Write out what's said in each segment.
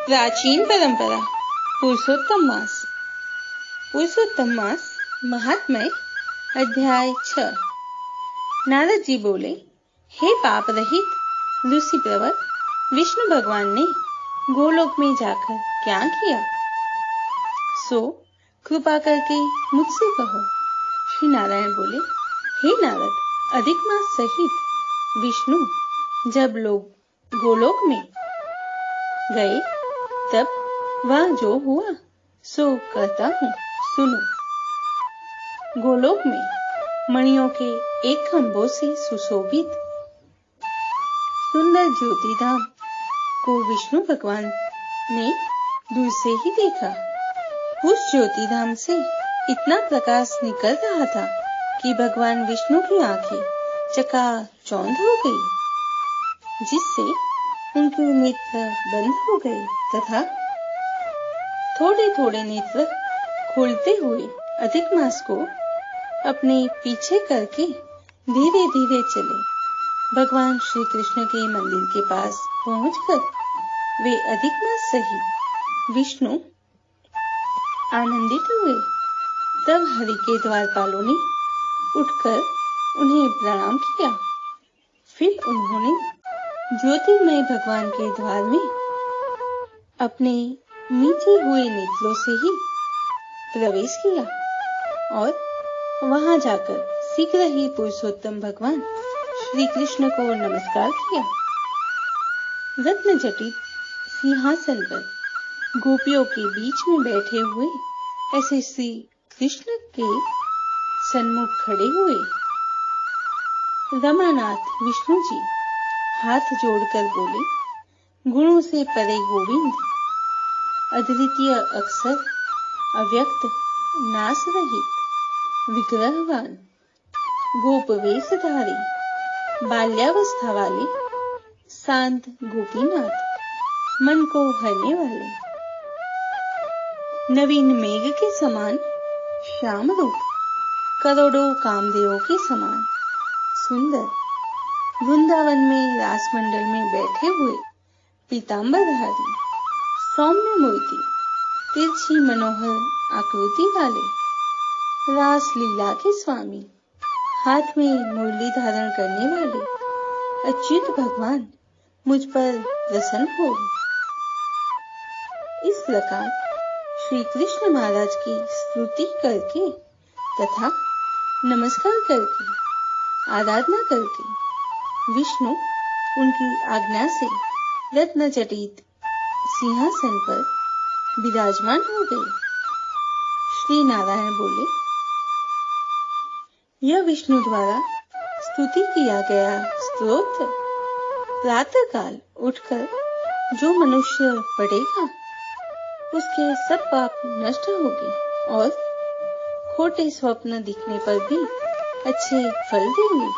प्राचीन परंपरा पुरुषोत्तम मास। पुरुषोत्तम मास महात्म्य अध्याय 6। नारद जी बोले, हे पाप रहित ऋषि प्रवर, विष्णु भगवान ने गोलोक में जाकर क्या किया, सो कृपा करके मुझसे कहो। श्री नारायण बोले, हे नारद, अधिक मास सहित विष्णु जब लोग गोलोक में गए तब वह जो हुआ सो कहता हूँ, सुनो। गोलोक में मणियों के एक खंभों से सुशोभित सुंदर ज्योतिधाम को विष्णु भगवान ने दूर से ही देखा। उस ज्योतिधाम से इतना प्रकाश निकल रहा था कि भगवान विष्णु की आंखें चकाचौंध हो गई, जिससे उनके नेत्र बंद हो गए तथा थोड़े थोड़े नेत्र खोलते हुए अधिक मास को अपने पीछे करके धीरे धीरे चले। भगवान श्री कृष्ण के मंदिर के पास पहुंचकर वे अधिक मास सहित विष्णु आनंदित हुए। तब हरि के द्वारपालों ने उठकर उन्हें प्रणाम किया। फिर उन्होंने ज्योतिर्मय भगवान के द्वार में अपने मीचे हुए नेत्रों से ही प्रवेश किया और वहां जाकर शीघ्र ही पुरुषोत्तम भगवान श्री कृष्ण को नमस्कार किया। रत्न जटित सिंहासन पर गोपियों के बीच में बैठे हुए ऐसे श्री कृष्ण के सन्मुख खड़े हुए रमानाथ विष्णु जी हाथ जोड़कर बोले, गुणों से परे गोविंद, अद्वितीय अक्षर, अव्यक्त, नाश रहित, विग्रहवान, गोप वेशधारी, बाल्यावस्था वाले, शांत गोपीनाथ, मन को हरने वाले, नवीन मेघ के समान श्याम रूप, करोड़ों कामदेवों के समान सुंदर, वृंदावन में रासमंडल में बैठे हुए पीतांबरधारी, सौम्य मूर्ति, तिरछी मनोहर आकृति वाले, रास लीला के स्वामी, हाथ में मुरली धारण करने वाले अच्युत भगवान मुझ पर प्रसन्न हो। इस प्रकार श्री कृष्ण महाराज की स्तुति करके तथा नमस्कार करके आराधना करके विष्णु उनकी आज्ञा से रत्न जटित सिंहासन पर विराजमान हो गए। श्री नारायण बोले, यह विष्णु द्वारा स्तुति किया गया स्तोत्र प्रातः काल उठकर जो मनुष्य पढ़ेगा उसके सब पाप नष्ट होंगे और खोटे स्वप्न दिखने पर भी अच्छे फल देंगे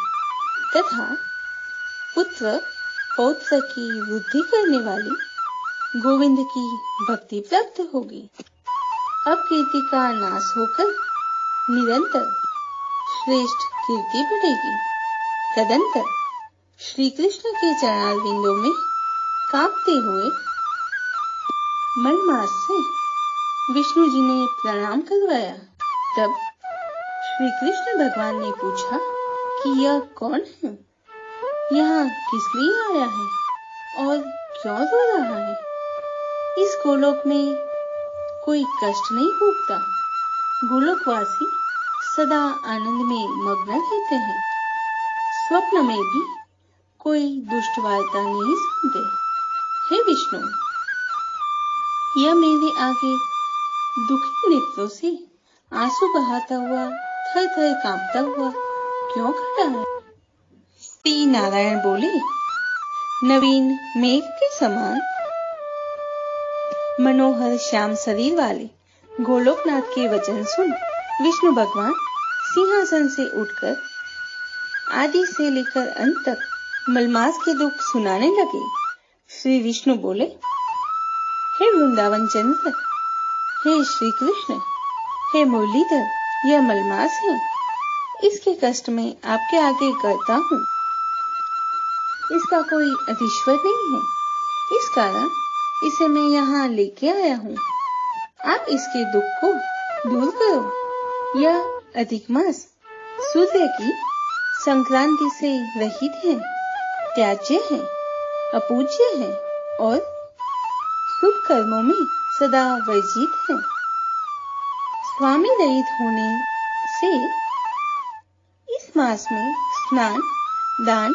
तथा पुत्र पौत्र की वृद्धि करने वाली गोविंद की भक्ति प्राप्त होगी। अब कीर्ति का नाश होकर निरंतर श्रेष्ठ कीर्ति बढ़ेगी। तदंतर श्री कृष्ण के चरणारविंदों में कांपते हुए मनमास से विष्णु जी ने प्रणाम करवाया। तब श्री कृष्ण भगवान ने पूछा कि यह कौन है, यहाँ किस लिए आया है और क्यों रो रहा है। इस गोलोक में कोई कष्ट नहीं भोगता। गोलोकवासी सदा आनंद में मग्न रहते हैं। स्वप्न में भी कोई दुष्ट वार्ता नहीं सुनते। हे विष्णु, यह मेरे आगे दुखी नेत्रों से आंसू बहाता हुआ थर थर कांपता हुआ क्यों खड़ा है। श्री नारायण बोले, नवीन मेघ के समान मनोहर श्याम शरीर वाले गोलोकनाथ के वचन सुन विष्णु भगवान सिंहासन से उठकर आदि से लेकर अंत तक मलमास के दुख सुनाने लगे। श्री विष्णु बोले, हे वृंदावन चंद्र, हे श्री कृष्ण, हे मुरलीधर, यह मलमास है। इसके कष्ट में आपके आगे करता हूँ। इसका कोई अधीश्वर नहीं है। इस कारण इसे मैं यहाँ लेके आया हूँ। आप इसके दुख को दूर करो। यह अधिक मास सूर्य की संक्रांति से रहित है, त्याज्य है, अपूज्य है और शुभ कर्मों में सदा वर्जित है। स्वामी रहित होने से इस मास में स्नान दान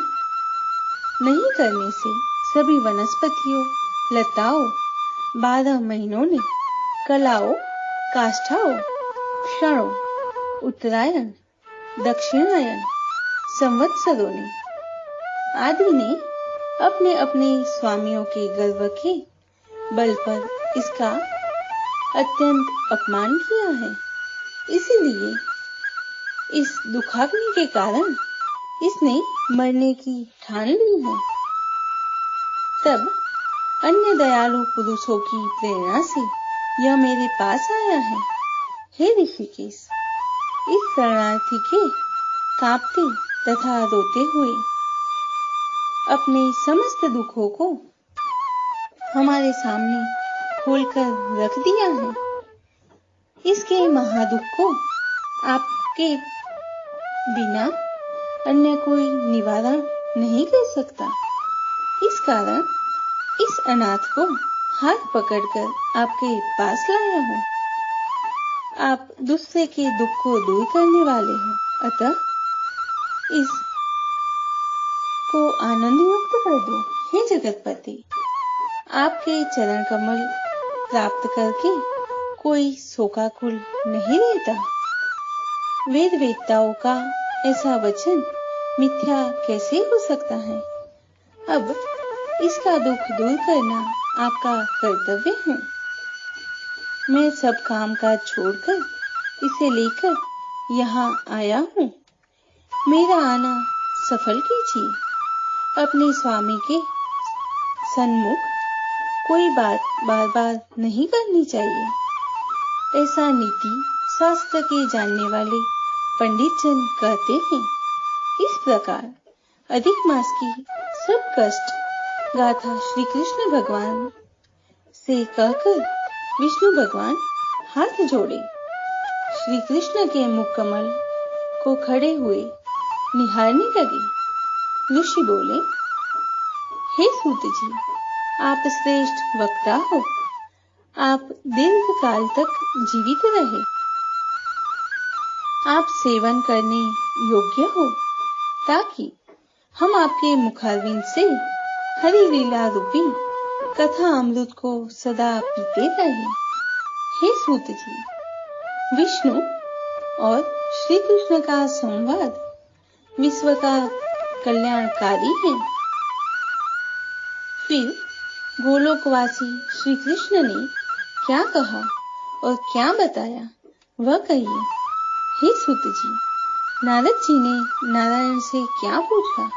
नहीं करने से सभी वनस्पतियों, लताओं, 12 महीनों ने, कलाओं, काष्ठाओं, क्षणों, उत्तरायण, दक्षिणायन, संवत्सरों ने आदि ने अपने अपने स्वामियों के गर्व के बल पर इसका अत्यंत अपमान किया है। इसीलिए इस दुखाग्नि के कारण इसने मरने की ठान ली है। तब अन्य दयालु पुरुषों की प्रेरणा से यह मेरे पास आया है। हे ऋषिकेश, इस शरणार्थी के कांपते तथा रोते हुए अपने समस्त दुखों को हमारे सामने खोलकर रख दिया है। इसके महादुख को आपके बिना अन्य कोई निवारण नहीं कर सकता। इस कारण इस अनाथ को हाथ पकड़कर आपके पास लाया हूँ। आप दूसरे के दुख को दूर करने वाले हो, अतः इस को आनंद युक्त कर दो। हे जगतपति, आपके चरण कमल प्राप्त करके कोई शोकाकुल नहीं रहता। वेद वेत्ताओं का ऐसा वचन मिथ्या कैसे हो सकता है। अब इसका दुख दूर करना आपका कर्तव्य है। मैं सब काम काज छोड़कर इसे लेकर यहाँ आया हूँ। मेरा आना सफल कीजिए। अपने स्वामी के सन्मुख कोई बात बार बार नहीं करनी चाहिए। ऐसा नीति शास्त्र के जानने वाले पंडित जन कहते हैं। इस प्रकार अधिक मास की सब कष्ट गाथा श्री कृष्ण भगवान से कहकर विष्णु भगवान हाथ जोड़े श्री कृष्ण के मुख कमल को खड़े हुए निहारने लगे। ऋषि बोले, हे सूत जी, आप श्रेष्ठ वक्ता हो। आप दीर्घ काल तक जीवित रहे। आप सेवन करने योग्य हो, ताकि हम आपके मुखारविंद से हरि लीला रूपी कथा अमृत को सदा पीते रहे। हे सूत जी, विष्णु और श्री कृष्ण का संवाद विश्व का कल्याणकारी है। फिर गोलोकवासी श्री कृष्ण ने क्या कहा और क्या बताया, वह कहिए। हे सूत जी, नारद जी ने नारायण से क्या पूछा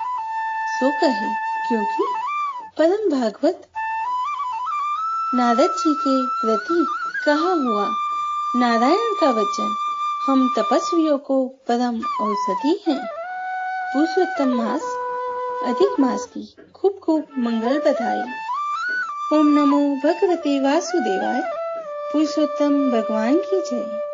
सो कहे, क्योंकि परम भागवत नारद जी के प्रति कहा हुआ नारायण का वचन हम तपस्वियों को परम औषधि है। पुरुषोत्तम मास अधिक मास की खूब खूब मंगल बधाई। ओम नमो भगवते वासुदेवाय। पुरुषोत्तम भगवान की जय।